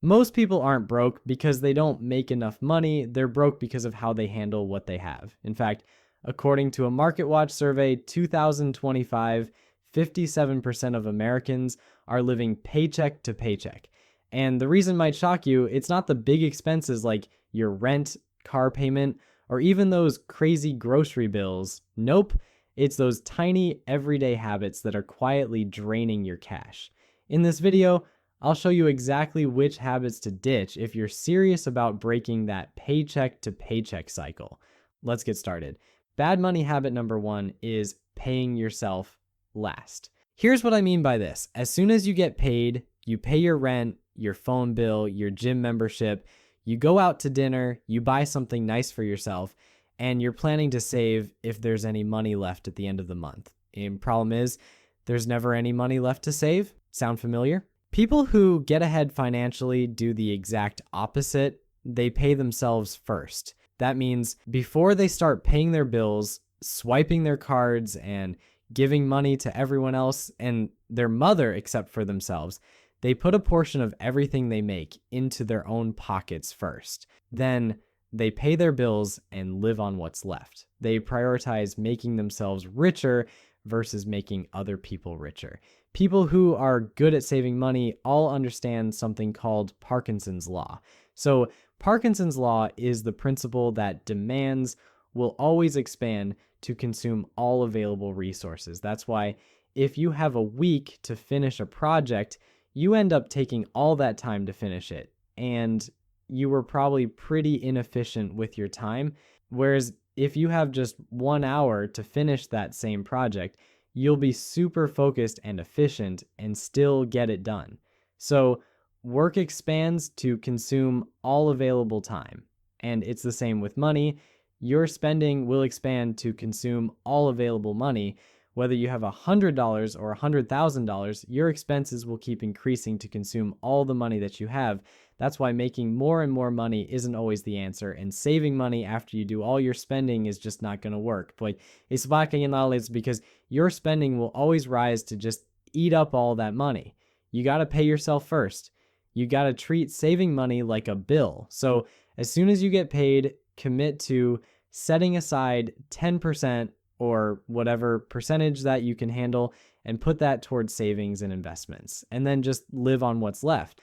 Most people aren't broke because they don't make enough money. They're broke because of how they handle what they have. In fact, according to a MarketWatch survey, 2025, 57% of Americans are living paycheck to paycheck. And the reason might shock you, it's not the big expenses like your rent, car payment, or even those crazy grocery bills. Nope, it's those tiny everyday habits that are quietly draining your cash. In this video, I'll show you exactly which habits to ditch if you're serious about breaking that paycheck to paycheck cycle. Let's get started. Bad money habit number one is paying yourself last. Here's what I mean by this. As soon as you get paid, you pay your rent, your phone bill, your gym membership, you go out to dinner, you buy something nice for yourself, and you're planning to save if there's any money left at the end of the month. And problem is, there's never any money left to save. Sound familiar? People who get ahead financially do the exact opposite. They pay themselves first. That means before they start paying their bills, swiping their cards, and giving money to everyone else and their mother except for themselves, they put a portion of everything they make into their own pockets first. Then they pay their bills and live on what's left. They prioritize making themselves richer versus making other people richer. People who are good at saving money all understand something called Parkinson's Law. So Parkinson's Law is the principle that demands will always expand to consume all available resources. That's why if you have a week to finish a project, you end up taking all that time to finish it. And you were probably pretty inefficient with your time. Whereas if you have just 1 hour to finish that same project, you'll be super focused and efficient and still get it done. So work expands to consume all available time. And it's the same with money. Your spending will expand to consume all available money. Whether you have $100 or $100,000, your expenses will keep increasing to consume all the money that you have. That's why making more and more money isn't always the answer, and saving money after you do all your spending is just not going to work. But it's because your spending will always rise to just eat up all that money. You got to pay yourself first. You got to treat saving money like a bill. So as soon as you get paid, commit to setting aside 10% or whatever percentage that you can handle and put that towards savings and investments, and then just live on what's left.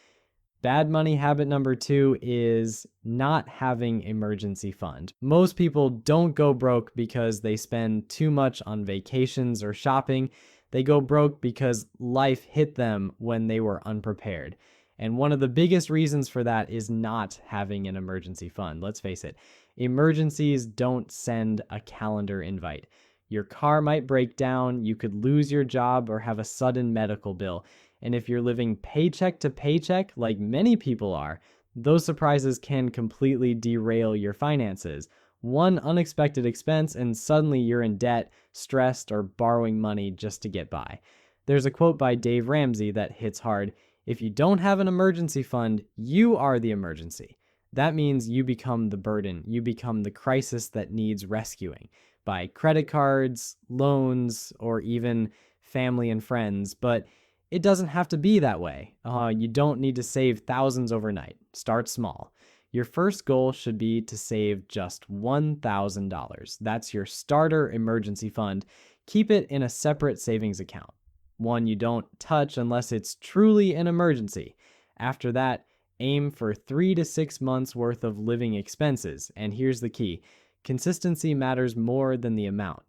Bad money habit number two is not having emergency fund. Most people don't go broke because they spend too much on vacations or shopping. They go broke because life hit them when they were unprepared. And one of the biggest reasons for that is not having an emergency fund. Let's face it, emergencies don't send a calendar invite. Your car might break down, you could lose your job or have a sudden medical bill. And if you're living paycheck to paycheck, like many people are, those surprises can completely derail your finances. One unexpected expense and suddenly you're in debt, stressed, or borrowing money just to get by. There's a quote by Dave Ramsey that hits hard. If you don't have an emergency fund, you are the emergency. That means you become the burden. You become the crisis that needs rescuing by credit cards, loans, or even family and friends. But it doesn't have to be that way. You don't need to save thousands overnight. Start small. Your first goal should be to save just $1,000. That's your starter emergency fund. Keep it in a separate savings account, one you don't touch unless it's truly an emergency. After that, aim for 3 to 6 months worth of living expenses. And here's the key. Consistency matters more than the amount.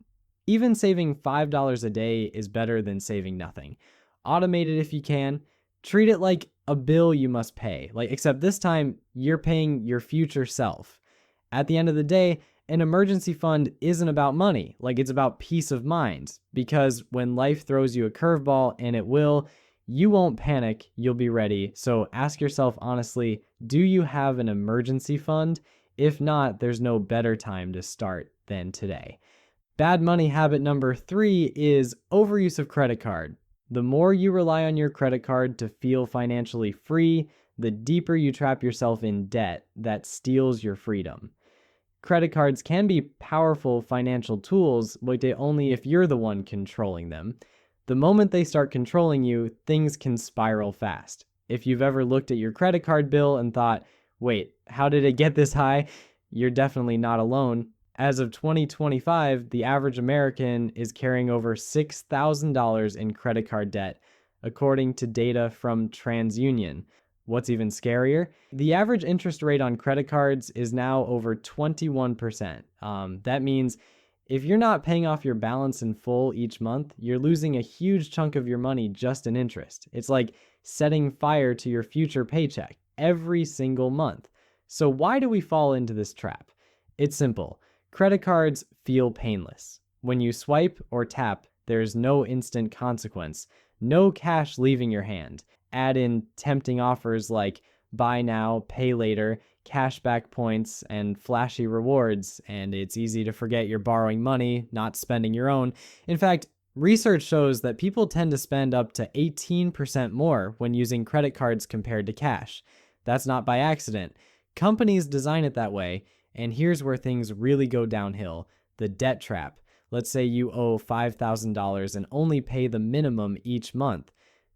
Even saving $5 a day is better than saving nothing. Automate it if you can. Treat it like a bill you must pay. Except this time, you're paying your future self. At the end of the day, an emergency fund isn't about money. It's about peace of mind. Because when life throws you a curveball, and it will, you won't panic, you'll be ready. So ask yourself honestly, do you have an emergency fund? If not, there's no better time to start than today. Bad money habit number 3 is overuse of credit card. The more you rely on your credit card to feel financially free, the deeper you trap yourself in debt that steals your freedom. Credit cards can be powerful financial tools, but only if you're the one controlling them. The moment they start controlling you, things can spiral fast. If you've ever looked at your credit card bill and thought, wait, how did it get this high? You're definitely not alone. As of 2025, the average American is carrying over $6,000 in credit card debt, according to data from TransUnion. What's even scarier? The average interest rate on credit cards is now over 21%. That means if you're not paying off your balance in full each month, you're losing a huge chunk of your money just in interest. It's like setting fire to your future paycheck every single month. So why do we fall into this trap? It's simple. Credit cards feel painless. When you swipe or tap, there's no instant consequence, no cash leaving your hand. Add in tempting offers like buy now, pay later, cashback points, and flashy rewards, and it's easy to forget you're borrowing money, not spending your own. In fact, research shows that people tend to spend up to 18% more when using credit cards compared to cash. That's not by accident. Companies design it that way, and here's where things really go downhill: the debt trap. Let's say you owe $5,000 and only pay the minimum each month.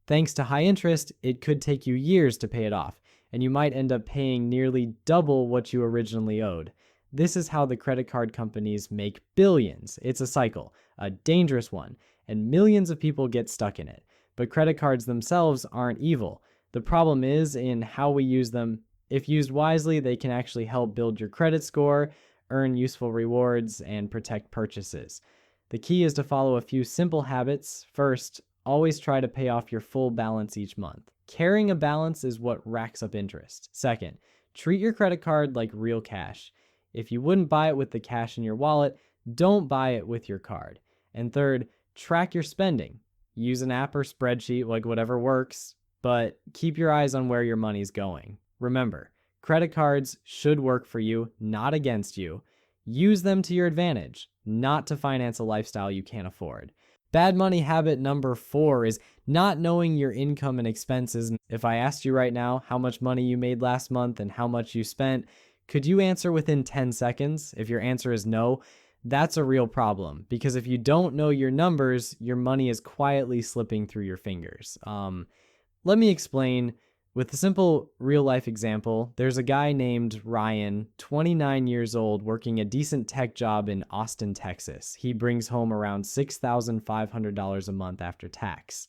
Thanks to high interest, it could take you years to pay it off, and you might end up paying nearly double what you originally owed. This is how the credit card companies make billions. It's a cycle, a dangerous one, and millions of people get stuck in it. But credit cards themselves aren't evil. The problem is in how we use them. If used wisely, they can actually help build your credit score, earn useful rewards, and protect purchases. The key is to follow a few simple habits. First, always try to pay off your full balance each month. Carrying a balance is what racks up interest. Second, treat your credit card like real cash. If you wouldn't buy it with the cash in your wallet, don't buy it with your card. And third, track your spending. Use an app or spreadsheet, like whatever works, but keep your eyes on where your money's going. Remember, credit cards should work for you, not against you. Use them to your advantage, not to finance a lifestyle you can't afford. Bad money habit number 4 is not knowing your income and expenses. If I asked you right now how much money you made last month and how much you spent, could you answer within 10 seconds? If your answer is no, that's a real problem, because if you don't know your numbers, your money is quietly slipping through your fingers. Let me explain. With a simple real-life example, there's a guy named Ryan, 29 years old, working a decent tech job in Austin, Texas. He brings home around $6,500 a month after tax.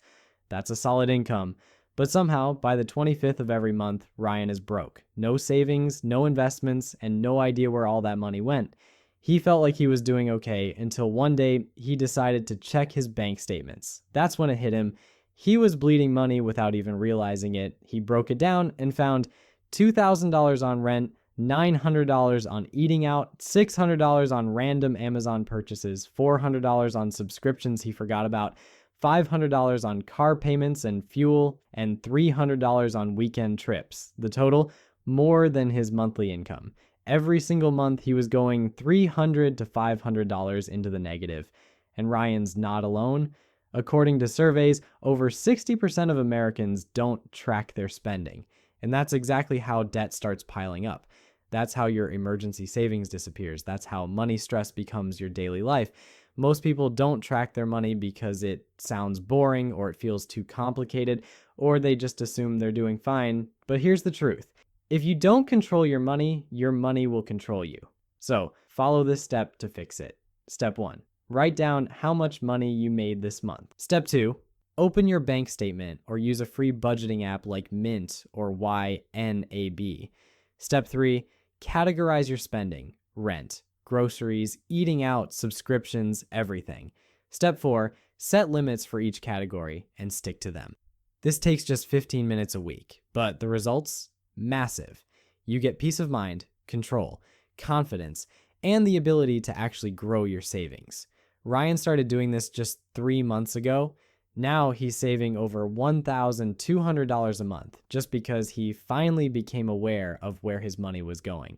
That's a solid income. But somehow, by the 25th of every month, Ryan is broke. No savings, no investments, and no idea where all that money went. He felt like he was doing okay until one day he decided to check his bank statements. That's when it hit him. He was bleeding money without even realizing it. He broke it down and found $2,000 on rent, $900 on eating out, $600 on random Amazon purchases, $400 on subscriptions he forgot about, $500 on car payments and fuel, and $300 on weekend trips. The total, more than his monthly income. Every single month he was going $300 to $500 into the negative. And Ryan's not alone. According to surveys, over 60% of Americans don't track their spending. And that's exactly how debt starts piling up. That's how your emergency savings disappears. That's how money stress becomes your daily life. Most people don't track their money because it sounds boring or it feels too complicated, or they just assume they're doing fine. But here's the truth. If you don't control your money will control you. So follow this step to fix it. Step 1. Write down how much money you made this month. Step 2, open your bank statement or use a free budgeting app like Mint or YNAB. Step 3, categorize your spending: rent, groceries, eating out, subscriptions, everything. Step 4, set limits for each category and stick to them. This takes just 15 minutes a week, but the results? Massive. You get peace of mind, control, confidence, and the ability to actually grow your savings. Ryan started doing this just 3 months ago. Now he's saving over $1,200 a month just because he finally became aware of where his money was going.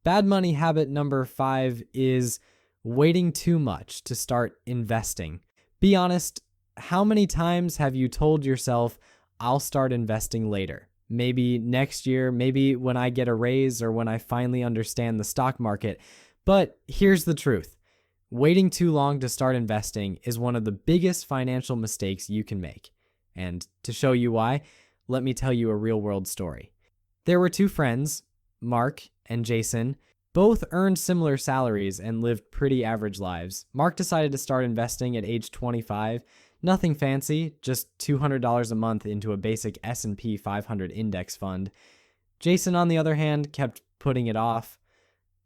Bad money habit number 5 is waiting too much to start investing. Be honest, how many times have you told yourself, I'll start investing later? Maybe next year, maybe when I get a raise or when I finally understand the stock market. But here's the truth. Waiting too long to start investing is one of the biggest financial mistakes you can make. And to show you why, Let me tell you a real world story. There were two friends, Mark and Jason. Both earned similar salaries and lived pretty average lives. Mark decided to start investing at age 25. Nothing fancy, just $200 a month into a basic S&P 500 index fund. Jason, on the other hand, kept putting it off.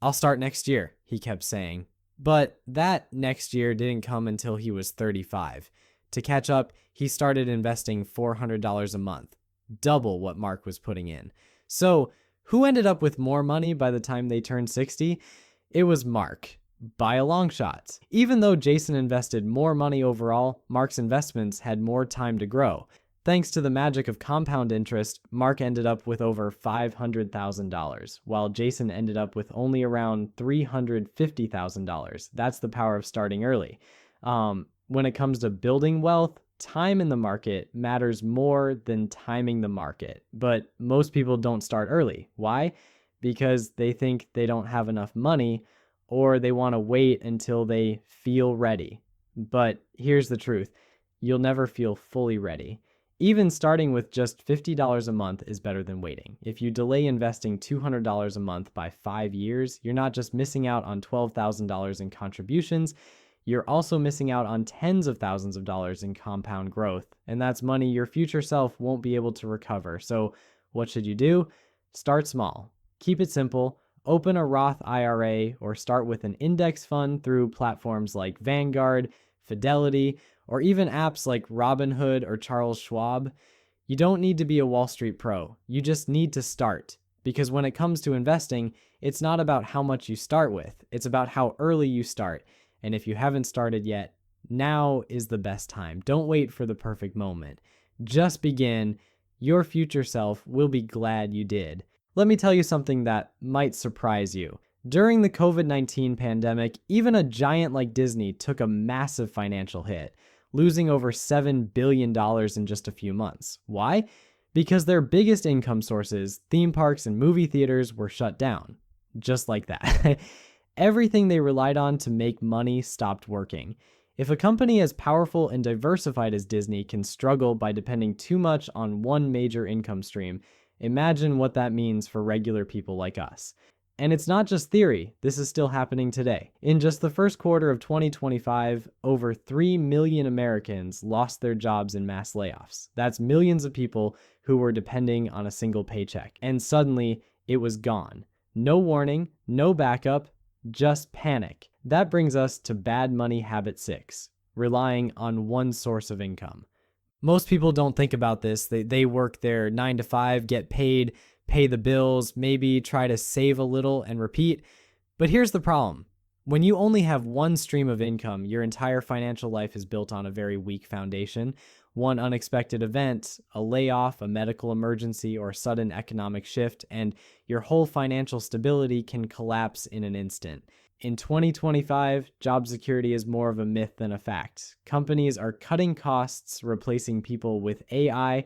"I'll start next year," he kept saying. But that next year didn't come until he was 35. To catch up, he started investing $400 a month, double what Mark was putting in. So, who ended up with more money by the time they turned 60? It was Mark, by a long shot. Even though Jason invested more money overall, Mark's investments had more time to grow. Thanks to the magic of compound interest, Mark ended up with over $500,000, while Jason ended up with only around $350,000. That's the power of starting early. When it comes to building wealth, time in the market matters more than timing the market. But most people don't start early. Why? Because they think they don't have enough money, or they want to wait until they feel ready. But here's the truth. You'll never feel fully ready. Even starting with just $50 a month is better than waiting. If you delay investing $200 a month by 5 years, you're not just missing out on $12,000 in contributions, you're also missing out on tens of thousands of dollars in compound growth. And that's money your future self won't be able to recover. So what should you do? Start small. Keep it simple. Open a Roth IRA or start with an index fund through platforms like Vanguard, Fidelity, or even apps like Robinhood or Charles Schwab. You don't need to be a Wall Street pro. You just need to start. Because when it comes to investing, it's not about how much you start with. It's about how early you start. And if you haven't started yet, now is the best time. Don't wait for the perfect moment. Just begin. Your future self will be glad you did. Let me tell you something that might surprise you. During the COVID-19 pandemic, even a giant like Disney took a massive financial hit, losing over $7 billion in just a few months. Why? Because their biggest income sources, theme parks and movie theaters, were shut down. Just like that. Everything they relied on to make money stopped working. If a company as powerful and diversified as Disney can struggle by depending too much on one major income stream, imagine what that means for regular people like us. And it's not just theory, this is still happening today. In just the first quarter of 2025, over 3 million Americans lost their jobs in mass layoffs. That's millions of people who were depending on a single paycheck. And suddenly, it was gone. No warning, no backup, just panic. That brings us to bad money habit 6, relying on one source of income. Most people don't think about this. They work their 9 to 5, get paid, pay the bills, maybe try to save a little and repeat. But here's the problem. When you only have one stream of income, your entire financial life is built on a very weak foundation. One unexpected event, a layoff, a medical emergency, or sudden economic shift, and your whole financial stability can collapse in an instant. In 2025, job security is more of a myth than a fact. Companies are cutting costs, replacing people with AI,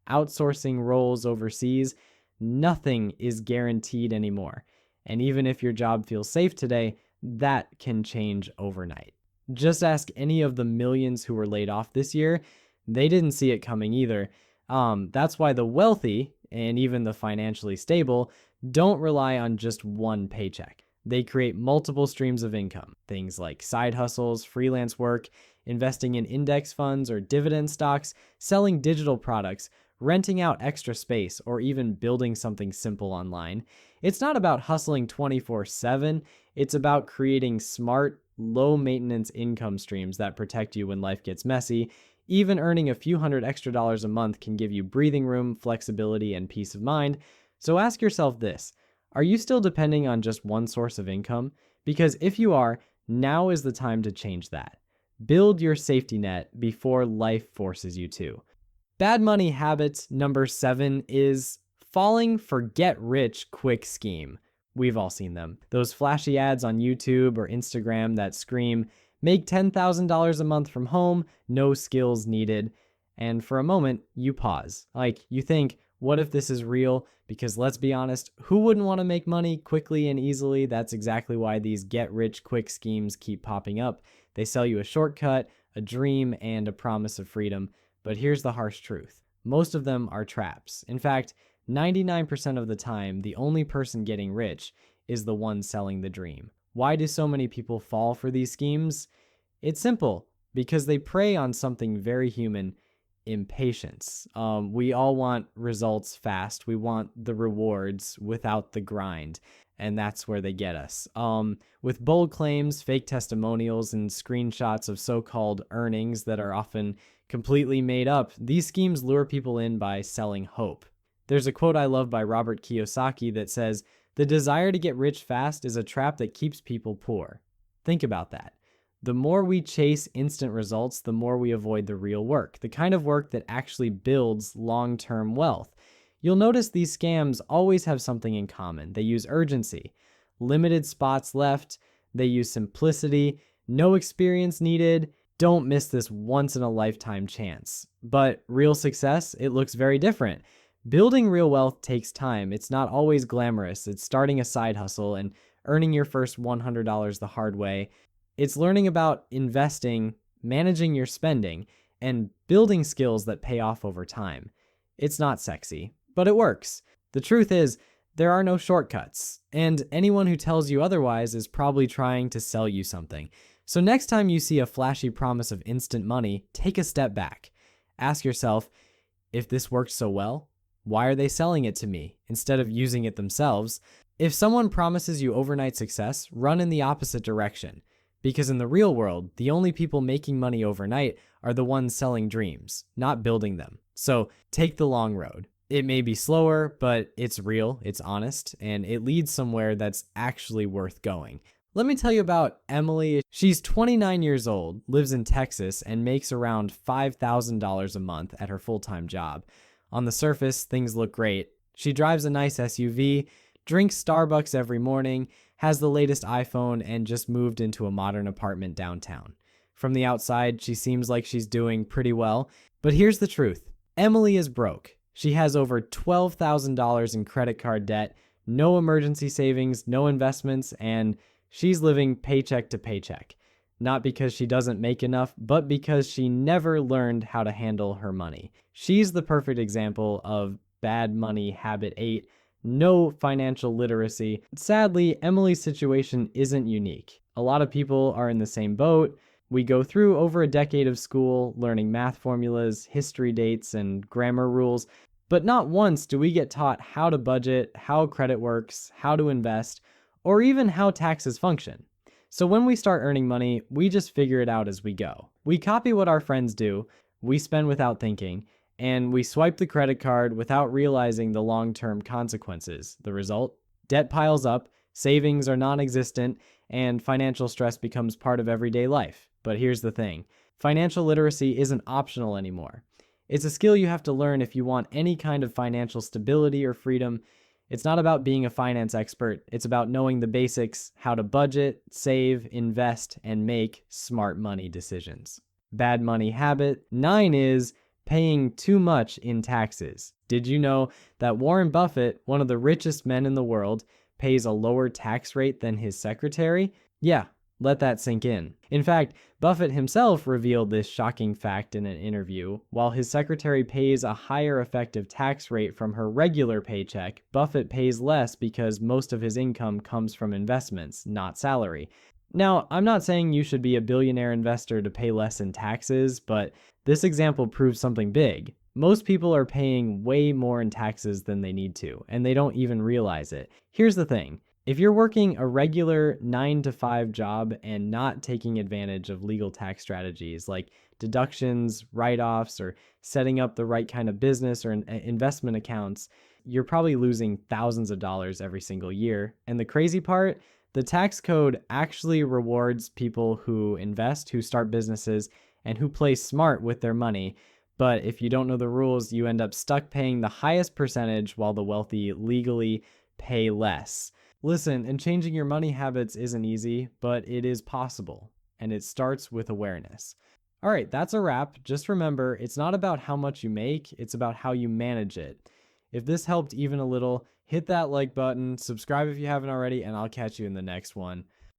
outsourcing roles overseas. Nothing is guaranteed anymore. And even if your job feels safe today, that can change overnight. Just ask any of the millions who were laid off this year. They didn't see it coming either. That's why the wealthy, and even the financially stable, don't rely on just one paycheck. They create multiple streams of income. Things like side hustles, freelance work, investing in index funds or dividend stocks, selling digital products, renting out extra space, or even building something simple online. It's not about hustling 24/7. It's about creating smart, low-maintenance income streams that protect you when life gets messy. Even earning a few hundred extra dollars a month can give you breathing room, flexibility, and peace of mind. So ask yourself this. Are you still depending on just one source of income? Because if you are, now is the time to change that. Build your safety net before life forces you to. Bad money habits number 7 is falling for get-rich-quick scheme. We've all seen them. Those flashy ads on YouTube or Instagram that scream, make $10,000 a month from home, no skills needed. And for a moment, you pause. You think, what if this is real? Because let's be honest, who wouldn't want to make money quickly and easily? That's exactly why these get-rich-quick schemes keep popping up. They sell you a shortcut, a dream, and a promise of freedom. But here's the harsh truth. Most of them are traps. In fact, 99% of the time, the only person getting rich is the one selling the dream. Why do so many people fall for these schemes? It's simple, because they prey on something very human: impatience. We all want results fast. We want the rewards without the grind, and that's where they get us. With bold claims, fake testimonials, and screenshots of so-called earnings that are often completely made up, these schemes lure people in by selling hope. There's a quote I love by Robert Kiyosaki that says, "The desire to get rich fast is a trap that keeps people poor." Think about that. The more we chase instant results, the more we avoid the real work, the kind of work that actually builds long-term wealth. You'll notice these scams always have something in common. They use urgency, limited spots left, they use simplicity, no experience needed. Don't miss this once-in-a-lifetime chance. But real success, it looks very different. Building real wealth takes time. It's not always glamorous. It's starting a side hustle and earning your first $100 the hard way. It's learning about investing, managing your spending, and building skills that pay off over time. It's not sexy, but it works. The truth is, there are no shortcuts, and anyone who tells you otherwise is probably trying to sell you something. So next time you see a flashy promise of instant money, take a step back. Ask yourself, if this worked so well, why are they selling it to me instead of using it themselves? If someone promises you overnight success, run in the opposite direction. Because in the real world, the only people making money overnight are the ones selling dreams, not building them. So take the long road. It may be slower, but it's real, it's honest, and it leads somewhere that's actually worth going. Let me tell you about Emily. She's 29 years old, lives in Texas, and makes around $5,000 a month at her full-time job. On the surface, things look great. She drives a nice SUV, drinks Starbucks every morning, has the latest iPhone, and just moved into a modern apartment downtown. From the outside, she seems like she's doing pretty well, but here's the truth. Emily is broke. She has over $12,000 in credit card debt, no emergency savings, no investments, and she's living paycheck to paycheck. Not because she doesn't make enough, but because she never learned how to handle her money. She's the perfect example of bad money habit 8, no financial literacy. Sadly, Emily's situation isn't unique. A lot of people are in the same boat. We go through over a decade of school learning math formulas, history dates, and grammar rules, but not once do we get taught how to budget, how credit works, how to invest, or even how taxes function. So when we start earning money, we just figure it out as we go. We copy what our friends do, we spend without thinking, and we swipe the credit card without realizing the long-term consequences. The result? Debt piles up, savings are non-existent, and financial stress becomes part of everyday life. But here's the thing. Financial literacy isn't optional anymore. It's a skill you have to learn if you want any kind of financial stability or freedom. It's not about being a finance expert. It's about knowing the basics, how to budget, save, invest, and make smart money decisions. Bad money habit 9 is paying too much in taxes. Did you know that Warren Buffett, one of the richest men in the world, pays a lower tax rate than his secretary? Yeah, let that sink in. In fact, Buffett himself revealed this shocking fact in an interview. While his secretary pays a higher effective tax rate from her regular paycheck, Buffett pays less because most of his income comes from investments, not salary. Now, I'm not saying you should be a billionaire investor to pay less in taxes, but this example proves something big. Most people are paying way more in taxes than they need to, and they don't even realize it. Here's the thing. If you're working a regular 9-to-5 job and not taking advantage of legal tax strategies like deductions, write-offs, or setting up the right kind of business or investment accounts, you're probably losing thousands of dollars every single year. And the crazy part, the tax code actually rewards people who invest, who start businesses, and who play smart with their money. But if you don't know the rules, you end up stuck paying the highest percentage while the wealthy legally pay less. Listen, and changing your money habits isn't easy, but it is possible, and it starts with awareness. All right, that's a wrap. Just remember, it's not about how much you make, it's about how you manage it. If this helped even a little, hit that like button, subscribe if you haven't already, and I'll catch you in the next one.